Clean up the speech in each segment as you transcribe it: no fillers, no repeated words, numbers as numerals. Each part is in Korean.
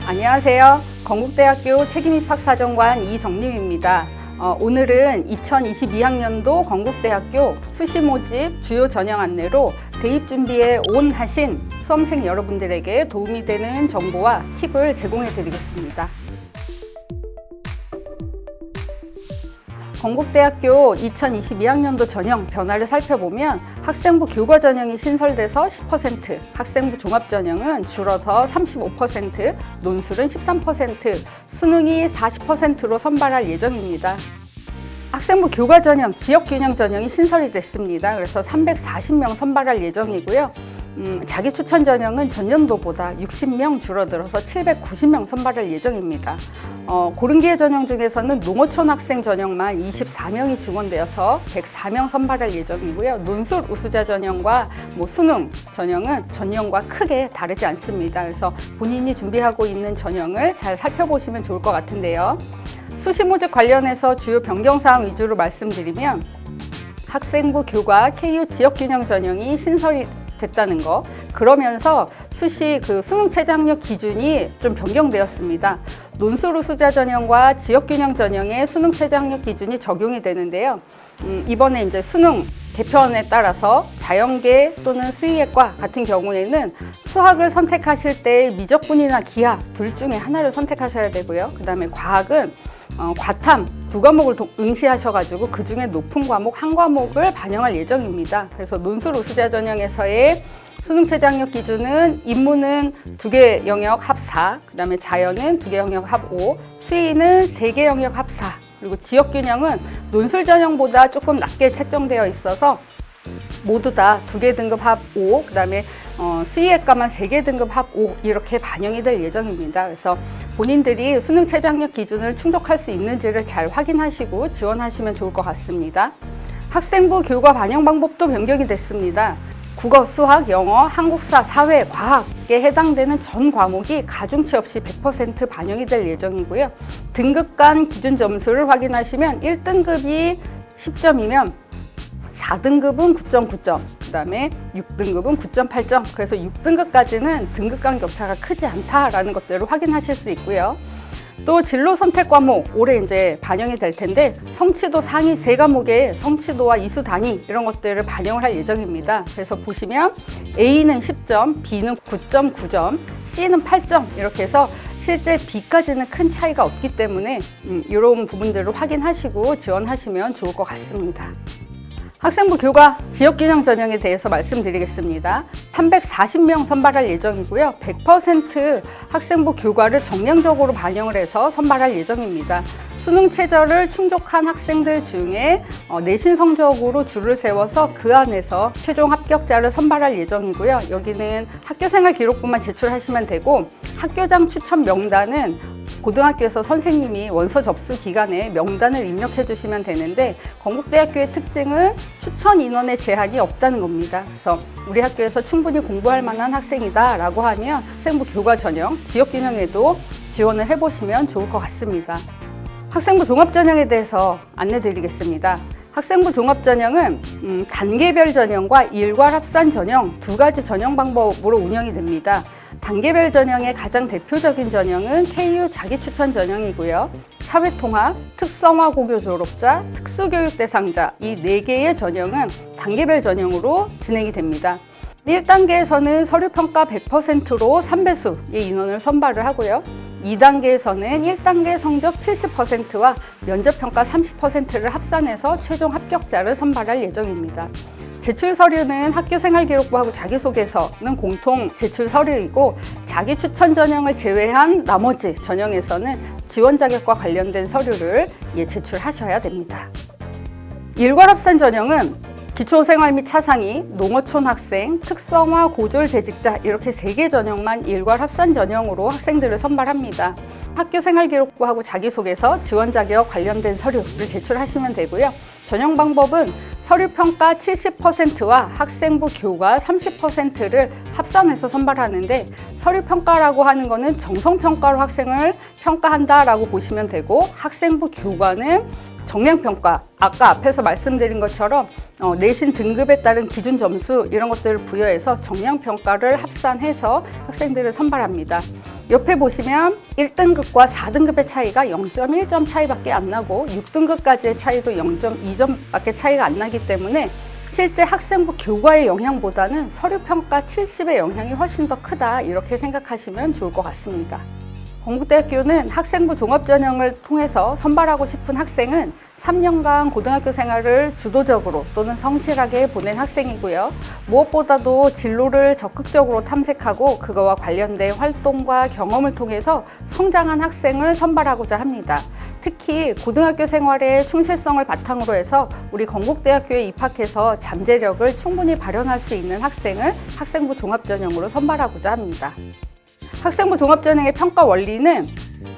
안녕하세요. 건국대학교 책임입학사정관 이정림입니다. 오늘은 2022학년도 건국대학교 수시 모집 주요 전형 안내로 대입 준비에 온 하신 수험생 여러분들에게 도움이 되는 정보와 팁을 제공해 드리겠습니다. 건국대학교 2022학년도 전형 변화를 살펴보면 학생부 교과 전형이 신설돼서 10%, 학생부 종합 전형은 줄어서 35%, 논술은 13%, 수능이 40%로 선발할 예정입니다. 학생부 교과 전형, 지역균형 전형이 신설이 됐습니다. 그래서 340명 선발할 예정이고요. 자기 추천 전형은 전년도보다 60명 줄어들어서 790명 선발할 예정입니다. 고른기회 전형 중에서는 농어촌 학생 전형만 24명이 지원되어서 104명 선발할 예정이고요. 논술 우수자 전형과 수능 전형은 전년과 크게 다르지 않습니다. 그래서 본인이 준비하고 있는 전형을 잘 살펴보시면 좋을 것 같은데요. 수시 모집 관련해서 주요 변경사항 위주로 말씀드리면 학생부 교과 KU 지역균형 전형이 신설이 됐다는 거, 그러면서 수시 수능 최저학력 기준이 좀 변경되었습니다. 논술 우수자 전형과 지역균형 전형의 수능 최저학력 기준이 적용이 되는데요. 이번에 이제 수능 개편에 따라서 자연계 또는 수의학과 같은 경우에는 수학을 선택하실 때 미적분이나 기하 둘 중에 하나를 선택하셔야 되고요. 그 다음에 과학은 과탐 두 과목을 응시하셔가지고 그 중에 높은 과목 한 과목을 반영할 예정입니다. 그래서 논술 우수자 전형에서의 수능 최저학력 기준은 인문은 2개 영역 합 4, 그 다음에 자연은 2개 영역 합 5, 수의는 3개 영역 합 4, 그리고 지역균형은 논술 전형보다 조금 낮게 책정되어 있어서 모두 다 2개 등급 합 5, 그 다음에 수의학과만 3개 등급 합 5 이렇게 반영이 될 예정입니다. 그래서 본인들이 수능 최저학력 기준을 충족할 수 있는지를 잘 확인하시고 지원하시면 좋을 것 같습니다. 학생부 교과 반영 방법도 변경이 됐습니다. 국어, 수학, 영어, 한국사, 사회, 과학에 해당되는 전 과목이 가중치 없이 100% 반영이 될 예정이고요. 등급 간 기준 점수를 확인하시면 1등급이 10점이면 4등급은 9.9점, 그 다음에 6등급은 9.8점, 그래서 6등급까지는 등급 간 격차가 크지 않다라는 것들을 확인하실 수 있고요. 또 진로 선택 과목 올해 이제 반영이 될 텐데 성취도 상위 3과목의 성취도와 이수 단위 이런 것들을 반영을 할 예정입니다. 그래서 보시면 A는 10점, B는 9.9점, C는 8점 이렇게 해서 실제 B까지는 큰 차이가 없기 때문에 이런 부분들을 확인하시고 지원하시면 좋을 것 같습니다. 학생부 교과 지역균형 전형에 대해서 말씀드리겠습니다. 340명 선발할 예정이고요. 100% 학생부 교과를 정량적으로 반영을 해서 선발할 예정입니다. 수능 최저를 충족한 학생들 중에 내신 성적으로 줄을 세워서 그 안에서 최종 합격자를 선발할 예정이고요. 여기는 학교생활 기록부만 제출하시면 되고 학교장 추천 명단은 고등학교에서 선생님이 원서 접수 기간에 명단을 입력해 주시면 되는데 건국대학교의 특징은 추천 인원의 제한이 없다는 겁니다. 그래서 우리 학교에서 충분히 공부할 만한 학생이다 라고 하면 학생부 교과 전형, 지역균형에도 지원을 해보시면 좋을 것 같습니다. 학생부 종합전형에 대해서 안내드리겠습니다. 학생부 종합전형은 단계별 전형과 일괄 합산 전형 두 가지 전형 방법으로 운영이 됩니다. 단계별 전형의 가장 대표적인 전형은 KU 자기추천 전형이고요. 사회통합, 특성화 고교 졸업자, 특수교육 대상자 이 4개의 전형은 단계별 전형으로 진행이 됩니다. 1단계에서는 서류평가 100%로 3배수의 인원을 선발을 하고요. 2단계에서는 1단계 성적 70%와 면접평가 30%를 합산해서 최종 합격자를 선발할 예정입니다. 제출 서류는 학교생활기록부하고 자기소개서는 공통 제출 서류이고 자기 추천 전형을 제외한 나머지 전형에서는 지원 자격과 관련된 서류를 제출하셔야 됩니다. 일괄 합산 전형은 기초생활 및 차상위, 농어촌 학생, 특성화 고졸 재직자 이렇게 3개 전형만 일괄 합산 전형으로 학생들을 선발합니다. 학교생활기록부하고 자기소개서, 지원 자격 관련된 서류를 제출하시면 되고요. 전형 방법은 서류평가 70%와 학생부 교과 30%를 합산해서 선발하는데 서류평가라고 하는 거는 정성평가로 학생을 평가한다라고 보시면 되고 학생부 교과는 정량평가, 아까 앞에서 말씀드린 것처럼 내신 등급에 따른 기준 점수 이런 것들을 부여해서 정량평가를 합산해서 학생들을 선발합니다. 옆에 보시면 1등급과 4등급의 차이가 0.1점 차이밖에 안 나고 6등급까지의 차이도 0.2점밖에 차이가 안 나기 때문에 실제 학생부 교과의 영향보다는 서류평가 70의 영향이 훨씬 더 크다, 이렇게 생각하시면 좋을 것 같습니다. 건국대학교는 학생부 종합전형을 통해서 선발하고 싶은 학생은 3년간 고등학교 생활을 주도적으로 또는 성실하게 보낸 학생이고요. 무엇보다도 진로를 적극적으로 탐색하고 그거와 관련된 활동과 경험을 통해서 성장한 학생을 선발하고자 합니다. 특히 고등학교 생활의 충실성을 바탕으로 해서 우리 건국대학교에 입학해서 잠재력을 충분히 발현할 수 있는 학생을 학생부 종합전형으로 선발하고자 합니다. 학생부 종합전형의 평가 원리는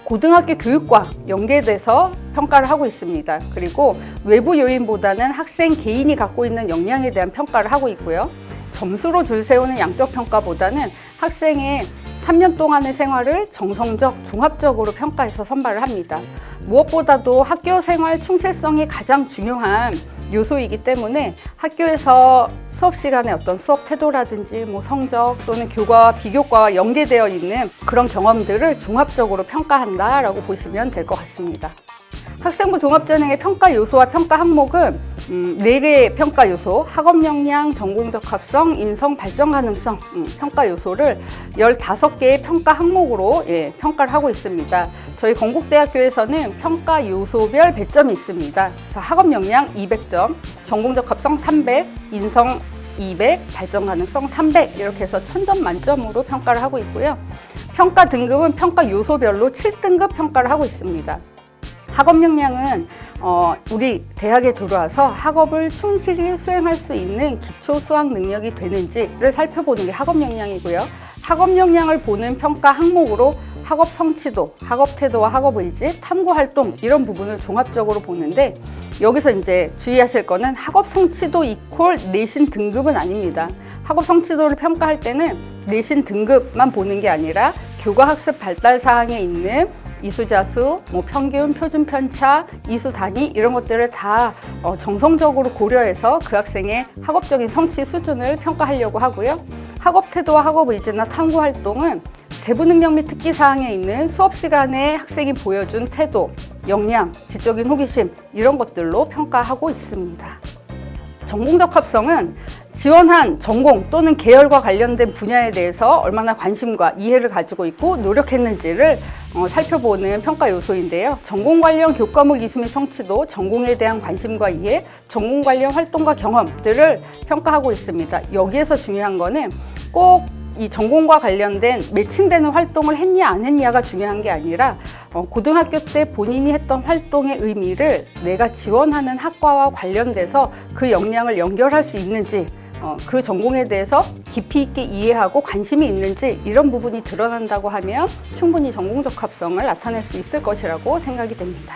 고등학교 교육과 연계돼서 평가를 하고 있습니다. 그리고 외부 요인보다는 학생 개인이 갖고 있는 역량에 대한 평가를 하고 있고요. 점수로 줄 세우는 양적 평가보다는 학생의 3년 동안의 생활을 정성적, 종합적으로 평가해서 선발을 합니다. 무엇보다도 학교 생활 충실성이 가장 중요한 요소이기 때문에 학교에서 수업 시간에 어떤 수업 태도라든지 성적 또는 교과와 비교과와 연계되어 있는 그런 경험들을 종합적으로 평가한다라고 보시면 될 것 같습니다. 학생부 종합전형의 평가 요소와 평가 항목은 4개의 평가 요소, 학업 역량, 전공 적합성, 인성 발전 가능성 평가 요소를 15개의 평가 항목으로 평가를 하고 있습니다. 저희 건국대학교에서는 평가 요소별 배점이 있습니다. 그래서 학업 역량 200점, 전공 적합성 300, 인성 200, 발전 가능성 300 이렇게 해서 1000점 만점으로 평가를 하고 있고요. 평가 등급은 평가 요소별로 7등급 평가를 하고 있습니다. 학업 역량은 우리 대학에 들어와서 학업을 충실히 수행할 수 있는 기초 수학 능력이 되는지를 살펴보는 게 학업 역량이고요. 학업 역량을 보는 평가 항목으로 학업 성취도, 학업 태도와 학업 의지, 탐구 활동 이런 부분을 종합적으로 보는데 여기서 이제 주의하실 거는 학업 성취도 이퀄 내신 등급은 아닙니다. 학업 성취도를 평가할 때는 내신 등급만 보는 게 아니라 교과 학습 발달 사항에 있는 이수자수, 평균, 표준 편차, 이수 단위 이런 것들을 다 정성적으로 고려해서 그 학생의 학업적인 성취 수준을 평가하려고 하고요. 학업 태도와 학업 의지나 탐구 활동은 세부 능력 및 특기 사항에 있는 수업 시간에 학생이 보여준 태도, 역량, 지적인 호기심 이런 것들로 평가하고 있습니다. 전공 적합성은 지원한 전공 또는 계열과 관련된 분야에 대해서 얼마나 관심과 이해를 가지고 있고 노력했는지를 살펴보는 평가 요소인데요. 전공 관련 교과목 이수 및 성취도, 전공에 대한 관심과 이해, 전공 관련 활동과 경험들을 평가하고 있습니다. 여기에서 중요한 거는 꼭 이 전공과 관련된 매칭되는 활동을 했냐 안 했냐가 중요한 게 아니라 고등학교 때 본인이 했던 활동의 의미를 내가 지원하는 학과와 관련돼서 그 역량을 연결할 수 있는지, 그 전공에 대해서 깊이 있게 이해하고 관심이 있는지 이런 부분이 드러난다고 하면 충분히 전공 적합성을 나타낼 수 있을 것이라고 생각이 됩니다.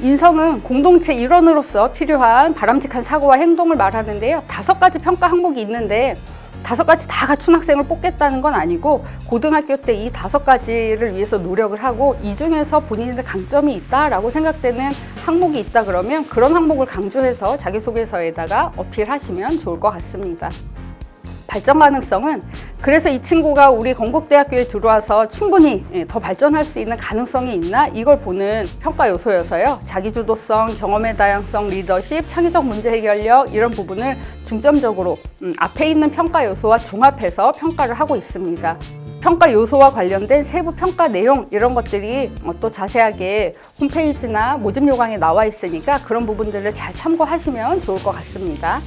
인성은 공동체 일원으로서 필요한 바람직한 사고와 행동을 말하는데요. 5가지 평가 항목이 있는데 5가지 다 갖춘 학생을 뽑겠다는 건 아니고 고등학교 때 이 5가지를 위해서 노력을 하고 이 중에서 본인의 강점이 있다라고 생각되는 항목이 있다 그러면 그런 항목을 강조해서 자기소개서에다가 어필하시면 좋을 것 같습니다. 발전 가능성은 그래서 이 친구가 우리 건국대학교에 들어와서 충분히 더 발전할 수 있는 가능성이 있나 이걸 보는 평가 요소여서요. 자기주도성, 경험의 다양성, 리더십, 창의적 문제 해결력 이런 부분을 중점적으로 앞에 있는 평가 요소와 종합해서 평가를 하고 있습니다. 평가 요소와 관련된 세부 평가 내용 이런 것들이 또 자세하게 홈페이지나 모집 요강에 나와 있으니까 그런 부분들을 잘 참고하시면 좋을 것 같습니다.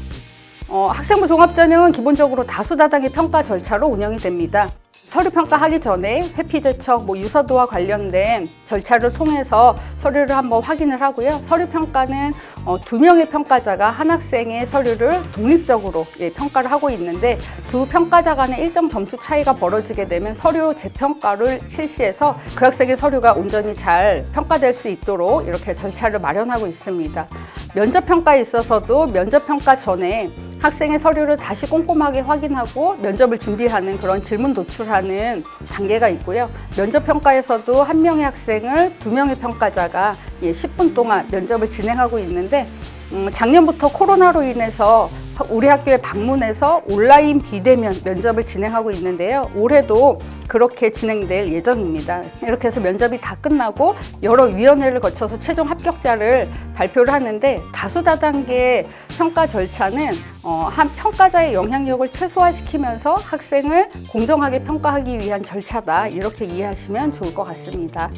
학생부 종합전형은 기본적으로 다수다당의 평가 절차로 운영이 됩니다. 서류 평가하기 전에 회피 제척, 유서도와 관련된 절차를 통해서 서류를 한번 확인을 하고요. 서류 평가는 2명의 평가자가 한 학생의 서류를 독립적으로 평가를 하고 있는데 두 평가자 간의 일정 점수 차이가 벌어지게 되면 서류 재평가를 실시해서 그 학생의 서류가 온전히 잘 평가될 수 있도록 이렇게 절차를 마련하고 있습니다. 면접 평가에 있어서도 면접 평가 전에 학생의 서류를 다시 꼼꼼하게 확인하고 면접을 준비하는 그런 질문 도출하는 단계가 있고요. 면접 평가에서도 한 명의 학생을 2명의 평가자가 10분 동안 면접을 진행하고 있는데 작년부터 코로나로 인해서 우리 학교에 방문해서 온라인 비대면 면접을 진행하고 있는데요. 올해도 그렇게 진행될 예정입니다. 이렇게 해서 면접이 다 끝나고 여러 위원회를 거쳐서 최종 합격자를 발표를 하는데, 다수다단계 평가 절차는 한 평가자의 영향력을 최소화시키면서 학생을 공정하게 평가하기 위한 절차다, 이렇게 이해하시면 좋을 것 같습니다.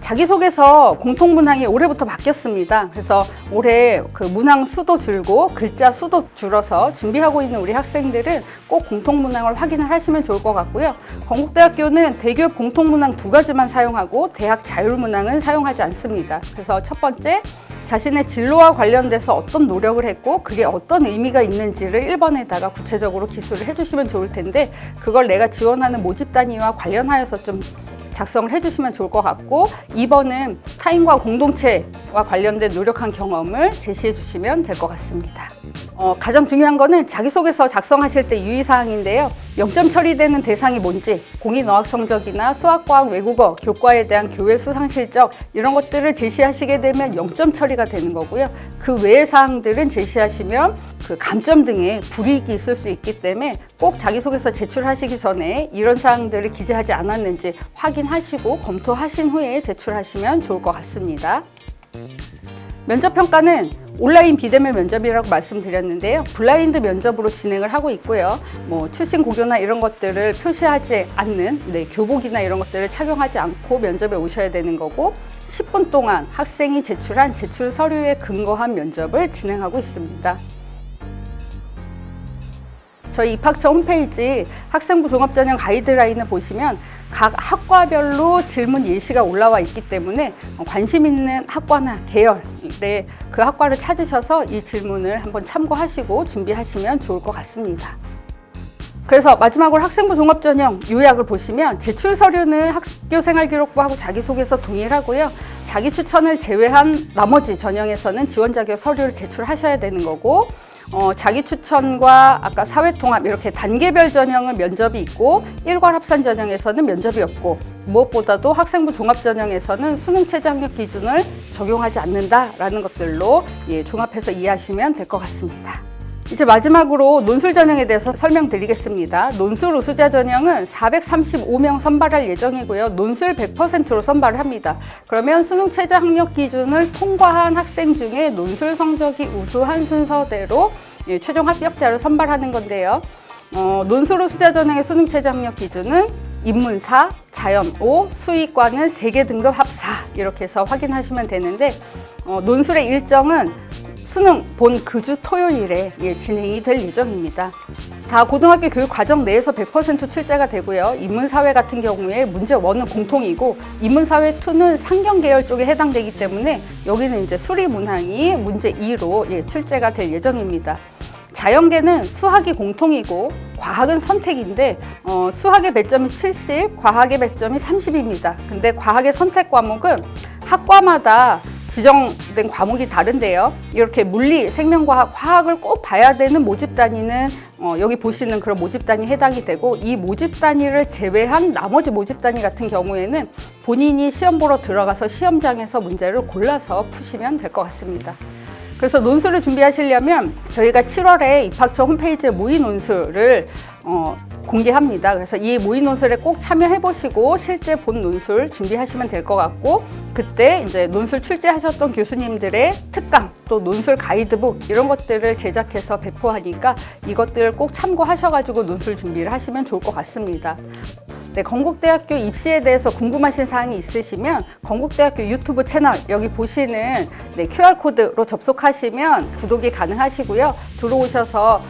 자기소개서 공통문항이 올해부터 바뀌었습니다. 그래서 올해 그 문항 수도 줄고 글자 수도 줄어서 준비하고 있는 우리 학생들은 꼭 공통문항을 확인을 하시면 좋을 것 같고요. 건국대학교는 대교육 공통문항 2가지만 사용하고 대학 자율문항은 사용하지 않습니다. 그래서 첫 번째, 자신의 진로와 관련돼서 어떤 노력을 했고 그게 어떤 의미가 있는지를 1번에다가 구체적으로 기술을 해주시면 좋을 텐데, 그걸 내가 지원하는 모집 단위와 관련하여서 좀 작성을 해주시면 좋을 것 같고, 2번은 타인과 공동체와 관련된 노력한 경험을 제시해 주시면 될 것 같습니다. 가장 중요한 거는 자기소개서 작성하실 때 유의사항인데요. 0점 처리되는 대상이 뭔지, 공인 어학 성적이나 수학, 과학, 외국어, 교과에 대한 교외 수상 실적, 이런 것들을 제시하시게 되면 0점 처리가 되는 거고요. 그 외의 사항들은 제시하시면 그 감점 등의 불이익이 있을 수 있기 때문에 꼭 자기소개서 제출하시기 전에 이런 사항들을 기재하지 않았는지 확인하시고 검토하신 후에 제출하시면 좋을 것 같습니다. 면접평가는 온라인 비대면 면접이라고 말씀드렸는데요. 블라인드 면접으로 진행을 하고 있고요. 출신 고교나 이런 것들을 표시하지 않는 교복이나 이런 것들을 착용하지 않고 면접에 오셔야 되는 거고, 10분 동안 학생이 제출한 제출 서류에 근거한 면접을 진행하고 있습니다. 저희 입학처 홈페이지 학생부 종합전형 가이드라인을 보시면 각 학과별로 질문 예시가 올라와 있기 때문에 관심 있는 학과나 계열의 그 학과를 찾으셔서 이 질문을 한번 참고하시고 준비하시면 좋을 것 같습니다. 그래서 마지막으로 학생부 종합전형 요약을 보시면, 제출 서류는 학교생활기록부하고 자기소개서 동일하고요. 자기 추천을 제외한 나머지 전형에서는 지원 자격 서류를 제출하셔야 되는 거고, 자기 추천과 아까 사회통합 이렇게 단계별 전형은 면접이 있고, 일괄 합산 전형에서는 면접이 없고, 무엇보다도 학생부 종합 전형에서는 수능 최저 학력 기준을 적용하지 않는다라는 것들로 종합해서 이해하시면 될 것 같습니다. 이제 마지막으로 논술 전형에 대해서 설명드리겠습니다. 논술 우수자 전형은 435명 선발할 예정이고요. 논술 100%로 선발을 합니다. 그러면 수능 최저 학력 기준을 통과한 학생 중에 논술 성적이 우수한 순서대로 최종 합격자를 선발하는 건데요. 논술 우수자 전형의 수능 최저 학력 기준은 인문 4, 자연 5, 수의과는 3개 등급 합 4, 이렇게 해서 확인하시면 되는데, 논술의 일정은 수능 본 그주 토요일에 진행이 될 예정입니다. 다 고등학교 교육 과정 내에서 100% 출제가 되고요. 인문사회 같은 경우에 문제 1은 공통이고, 인문사회 2는 상경 계열 쪽에 해당되기 때문에 여기는 이제 수리 문항이 문제 2로 출제가 될 예정입니다. 자연계는 수학이 공통이고 과학은 선택인데, 수학의 배점이 70, 과학의 배점이 30입니다. 근데 과학의 선택 과목은 학과마다 지정된 과목이 다른데요. 이렇게 물리, 생명과학, 화학을 꼭 봐야 되는 모집 단위는 여기 보시는 그런 모집 단위에 해당이 되고, 이 모집 단위를 제외한 나머지 모집 단위 같은 경우에는 본인이 시험 보러 들어가서 시험장에서 문제를 골라서 푸시면 될 것 같습니다. 그래서 논술을 준비하시려면 저희가 7월에 입학처 홈페이지에 모의 논술을 공개합니다. 그래서 이 모의 논술에 꼭 참여해 보시고 실제 본 논술 준비하시면 될 것 같고, 그때 이제 논술 출제하셨던 교수님들의 특강, 또 논술 가이드북 이런 것들을 제작해서 배포하니까 이것들을 꼭 참고하셔가지고 논술 준비를 하시면 좋을 것 같습니다. 네, 건국대학교 입시에 대해서 궁금하신 사항이 있으시면 건국대학교 유튜브 채널 여기 보시는 QR코드로 접속하시면 구독이 가능하시고요. 들어오셔서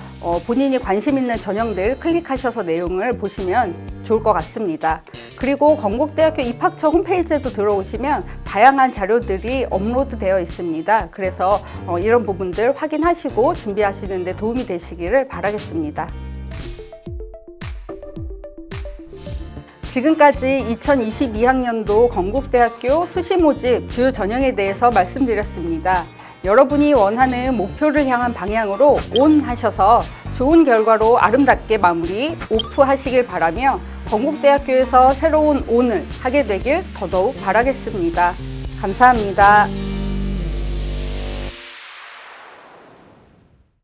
본인이 관심 있는 전형들 클릭하셔서 내용을 보시면 좋을 것 같습니다. 그리고 건국대학교 입학처 홈페이지에도 들어오시면 다양한 자료들이 업로드 되어 있습니다. 그래서 이런 부분들 확인하시고 준비하시는 데 도움이 되시기를 바라겠습니다. 지금까지 2022학년도 건국대학교 수시 모집 주요 전형에 대해서 말씀드렸습니다. 여러분이 원하는 목표를 향한 방향으로 ON 하셔서 좋은 결과로 아름답게 마무리 오프 하시길 바라며, 건국대학교에서 새로운 ON을 하게 되길 더더욱 바라겠습니다. 감사합니다.